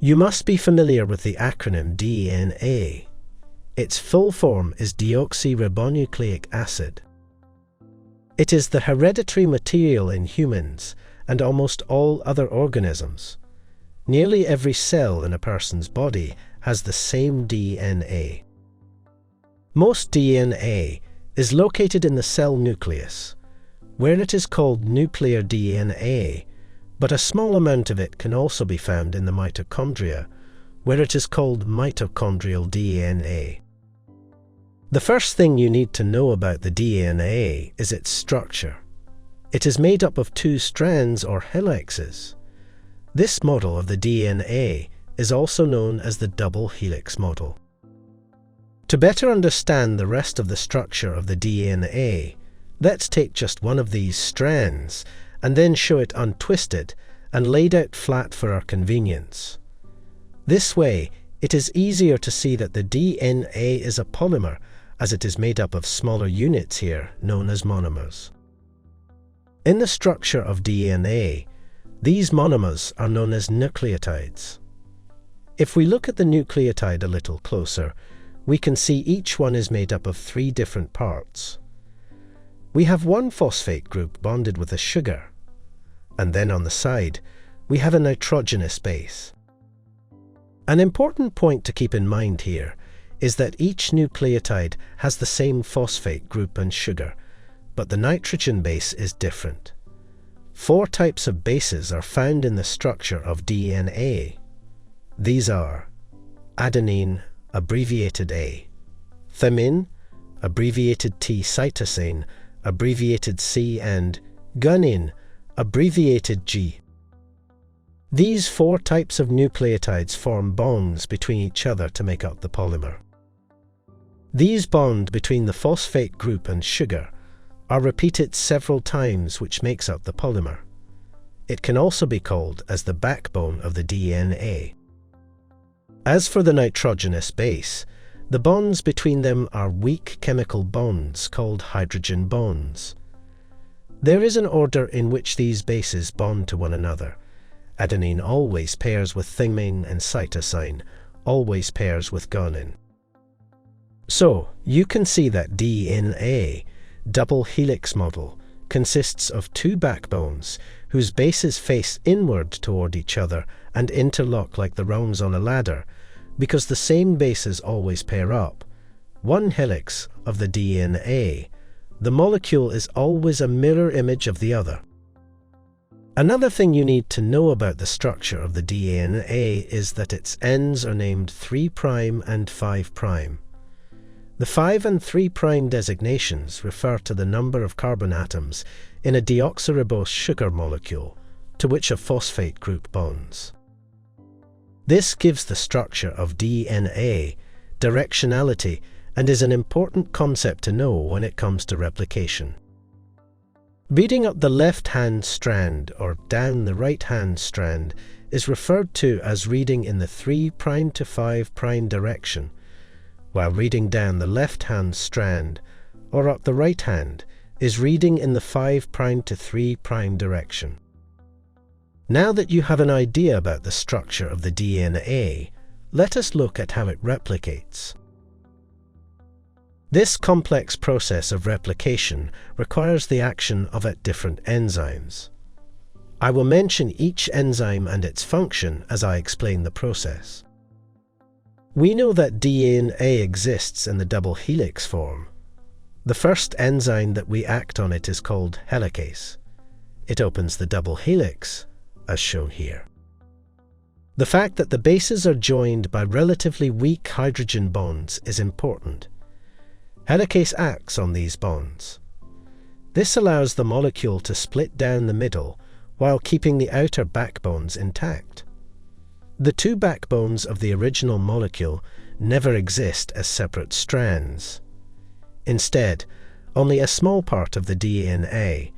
You must be familiar with the acronym DNA. Its full form is deoxyribonucleic acid. It is the hereditary material in humans and almost all other organisms. Nearly every cell in a person's body has the same DNA. Most DNA is located in the cell nucleus, where it is called nuclear DNA, but a small amount of it can also be found in the mitochondria, where it is called mitochondrial DNA. The first thing you need to know about the DNA is its structure. It is made up of two strands or helixes. This model of the DNA is also known as the double helix model. To better understand the rest of the structure of the DNA, let's take just one of these strands and then show it untwisted and laid out flat for our convenience. This way, it is easier to see that the DNA is a polymer, as it is made up of smaller units here, known as monomers. In the structure of DNA, these monomers are known as nucleotides. If we look at the nucleotide a little closer, we can see each one is made up of three different parts. We have one phosphate group bonded with a sugar, and then on the side, we have a nitrogenous base. An important point to keep in mind here is that each nucleotide has the same phosphate group and sugar, but the nitrogen base is different. 4 types of bases are found in the structure of DNA. These are adenine, abbreviated A, thymine, abbreviated T, cytosine, abbreviated C, and guanine, abbreviated G. These 4 types of nucleotides form bonds between each other to make up the polymer. These bonds between the phosphate group and sugar are repeated several times, which makes up the polymer. It can also be called as the backbone of the DNA. As for the nitrogenous base, the bonds between them are weak chemical bonds called hydrogen bonds. There is an order in which these bases bond to one another. Adenine always pairs with thymine, and cytosine always pairs with guanine. So, you can see that DNA, double helix model, consists of 2 backbones whose bases face inward toward each other and interlock like the rungs on a ladder, because the same bases always pair up. One helix of the DNA, the molecule is always a mirror image of the other. Another thing you need to know about the structure of the DNA is that its ends are named 3' and 5'. The 5 and 3' designations refer to the number of carbon atoms in a deoxyribose sugar molecule to which a phosphate group bonds. This gives the structure of DNA directionality and is an important concept to know when it comes to replication. Reading up the left-hand strand or down the right-hand strand is referred to as reading in the 3' to 5' direction, while reading down the left-hand strand or up the right hand is reading in the 5' to 3' direction. Now that you have an idea about the structure of the DNA, let us look at how it replicates. This complex process of replication requires the action of different enzymes. I will mention each enzyme and its function as I explain the process. We know that DNA exists in the double helix form. The first enzyme that we act on it is called helicase. It opens the double helix, as shown here. The fact that the bases are joined by relatively weak hydrogen bonds is important. Helicase acts on these bonds. This allows the molecule to split down the middle while keeping the outer backbones intact. The 2 backbones of the original molecule never exist as separate strands. Instead, only a small part of the DNA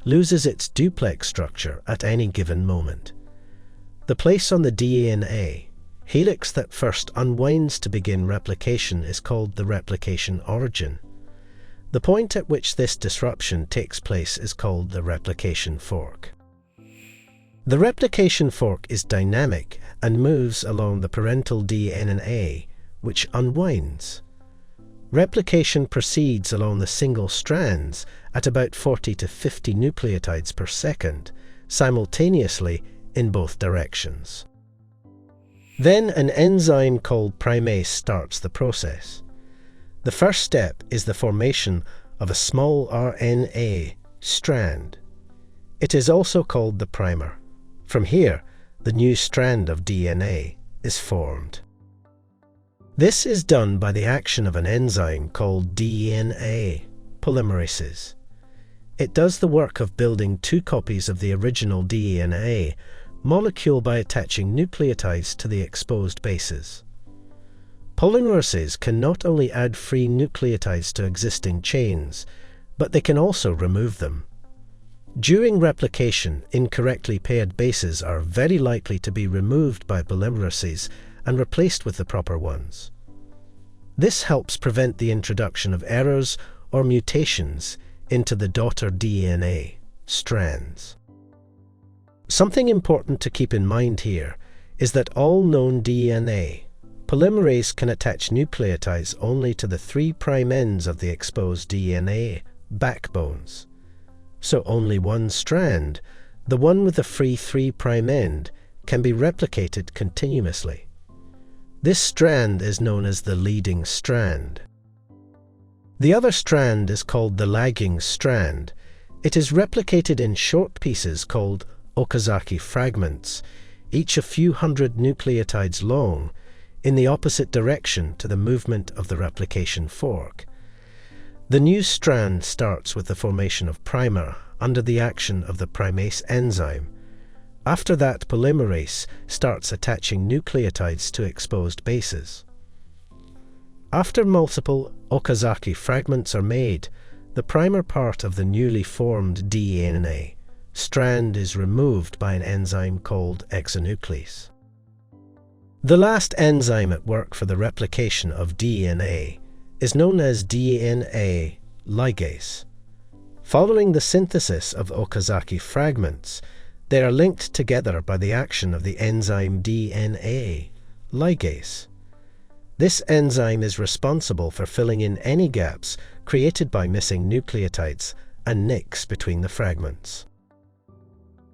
loses its duplex structure at any given moment. The place on the DNA helix that first unwinds to begin replication is called the replication origin. The point at which this disruption takes place is called the replication fork. The replication fork is dynamic and moves along the parental DNA, which unwinds. Replication proceeds along the single strands at about 40 to 50 nucleotides per second, simultaneously in both directions. Then an enzyme called primase starts the process. The first step is the formation of a small RNA strand. It is also called the primer. From here, the new strand of DNA is formed. This is done by the action of an enzyme called DNA polymerases. It does the work of building 2 copies of the original DNA molecule by attaching nucleotides to the exposed bases. Polymerases can not only add free nucleotides to existing chains, but they can also remove them. During replication, incorrectly paired bases are very likely to be removed by polymerases and replaced with the proper ones. This helps prevent the introduction of errors or mutations into the daughter DNA strands. Something important to keep in mind here is that all known DNA, polymerase can attach nucleotides only to the 3' ends of the exposed DNA backbones. So only one strand, the one with the free 3' end, can be replicated continuously. This strand is known as the leading strand. The other strand is called the lagging strand. It is replicated in short pieces called Okazaki fragments, each a few hundred nucleotides long, in the opposite direction to the movement of the replication fork. The new strand starts with the formation of primer under the action of the primase enzyme. After that, polymerase starts attaching nucleotides to exposed bases. After multiple Okazaki fragments are made, the primer part of the newly formed DNA strand is removed by an enzyme called exonuclease. The last enzyme at work for the replication of DNA is known as DNA ligase. Following the synthesis of Okazaki fragments, they are linked together by the action of the enzyme DNA ligase. This enzyme is responsible for filling in any gaps created by missing nucleotides and nicks between the fragments.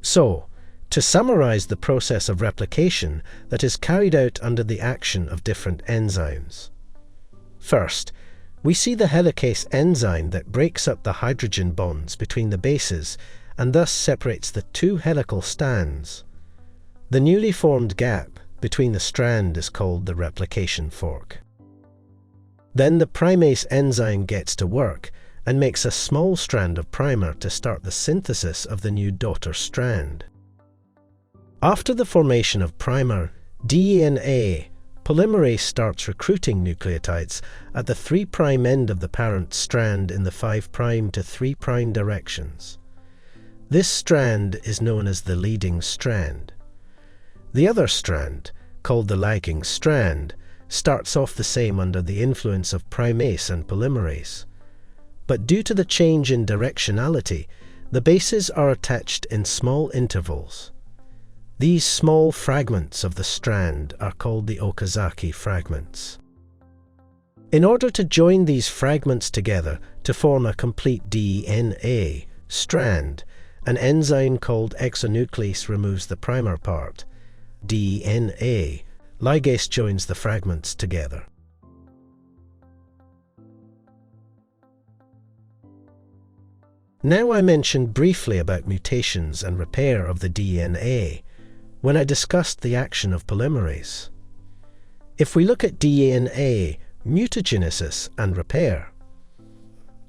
So, to summarize the process of replication that is carried out under the action of different enzymes. First, we see the helicase enzyme that breaks up the hydrogen bonds between the bases and thus separates the 2 helical strands. The newly formed gap between the strand is called the replication fork. Then the primase enzyme gets to work and makes a small strand of primer to start the synthesis of the new daughter strand. After the formation of primer, DNA polymerase starts recruiting nucleotides at the 3' end of the parent strand in the 5' to 3' directions. This strand is known as the leading strand. The other strand, called the lagging strand, starts off the same under the influence of primase and polymerase. But due to the change in directionality, the bases are attached in small intervals. These small fragments of the strand are called the Okazaki fragments. In order to join these fragments together to form a complete DNA strand, an enzyme called exonuclease removes the primer part. DNA ligase joins the fragments together. Now I mentioned briefly about mutations and repair of the DNA when I discussed the action of polymerase. If we look at DNA, mutagenesis and repair.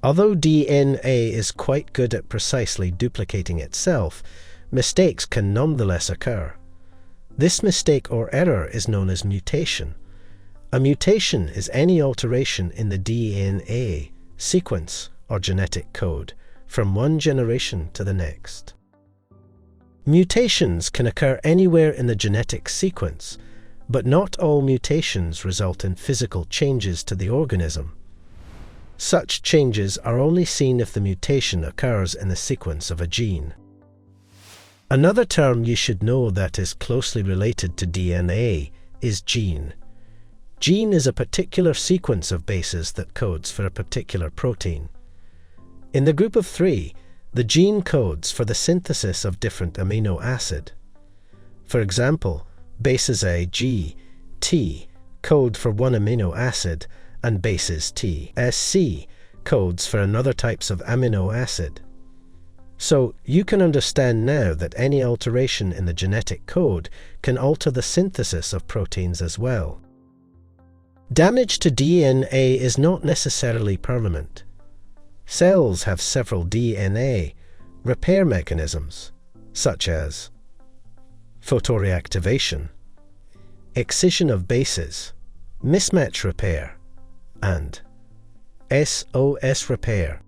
Although DNA is quite good at precisely duplicating itself, mistakes can nonetheless occur. This mistake or error is known as mutation. A mutation is any alteration in the DNA sequence or genetic code from one generation to the next. Mutations can occur anywhere in the genetic sequence, but not all mutations result in physical changes to the organism. Such changes are only seen if the mutation occurs in the sequence of a gene. Another term you should know that is closely related to DNA is gene. Gene is a particular sequence of bases that codes for a particular protein. In the group of 3, the gene codes for the synthesis of different amino acid. For example, bases A, G, T code for one amino acid, and bases T, S, C codes for another types of amino acid. So you can understand now that any alteration in the genetic code can alter the synthesis of proteins as well. Damage to DNA is not necessarily permanent. Cells have several DNA repair mechanisms, such as photoreactivation, excision of bases, mismatch repair, and SOS repair.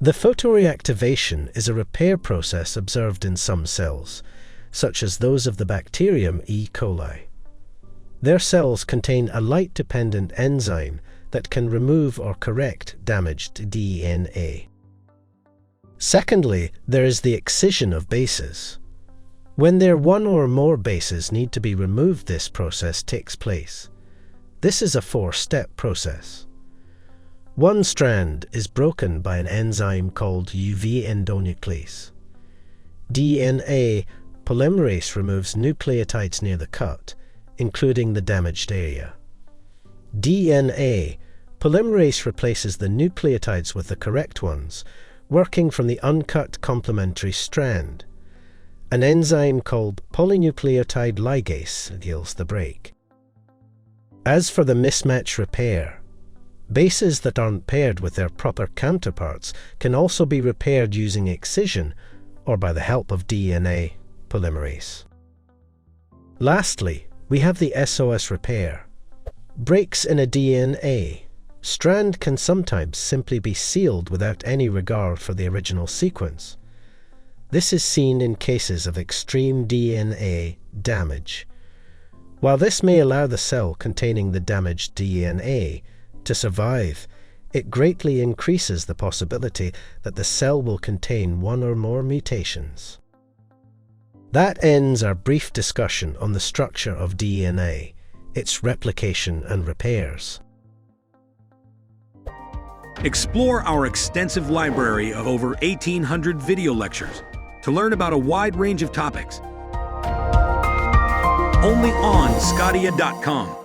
The photoreactivation is a repair process observed in some cells, such as those of the bacterium E. coli. Their cells contain a light-dependent enzyme that can remove or correct damaged DNA. Secondly, there is the excision of bases. When one or more bases need to be removed, this process takes place. This is a 4-step process. One strand is broken by an enzyme called UV endonuclease. DNA polymerase removes nucleotides near the cut, including the damaged area. DNA polymerase replaces the nucleotides with the correct ones, working from the uncut complementary strand. An enzyme called polynucleotide ligase yields the break. As for the mismatch repair, bases that aren't paired with their proper counterparts can also be repaired using excision or by the help of DNA polymerase. Lastly, we have the SOS repair. Breaks in a DNA strand can sometimes simply be sealed without any regard for the original sequence. This is seen in cases of extreme DNA damage. While this may allow the cell containing the damaged DNA to survive, it greatly increases the possibility that the cell will contain one or more mutations. That ends our brief discussion on the structure of DNA, its replication and repairs. Explore our extensive library of over 1,800 video lectures to learn about a wide range of topics. Only on sqadia.com.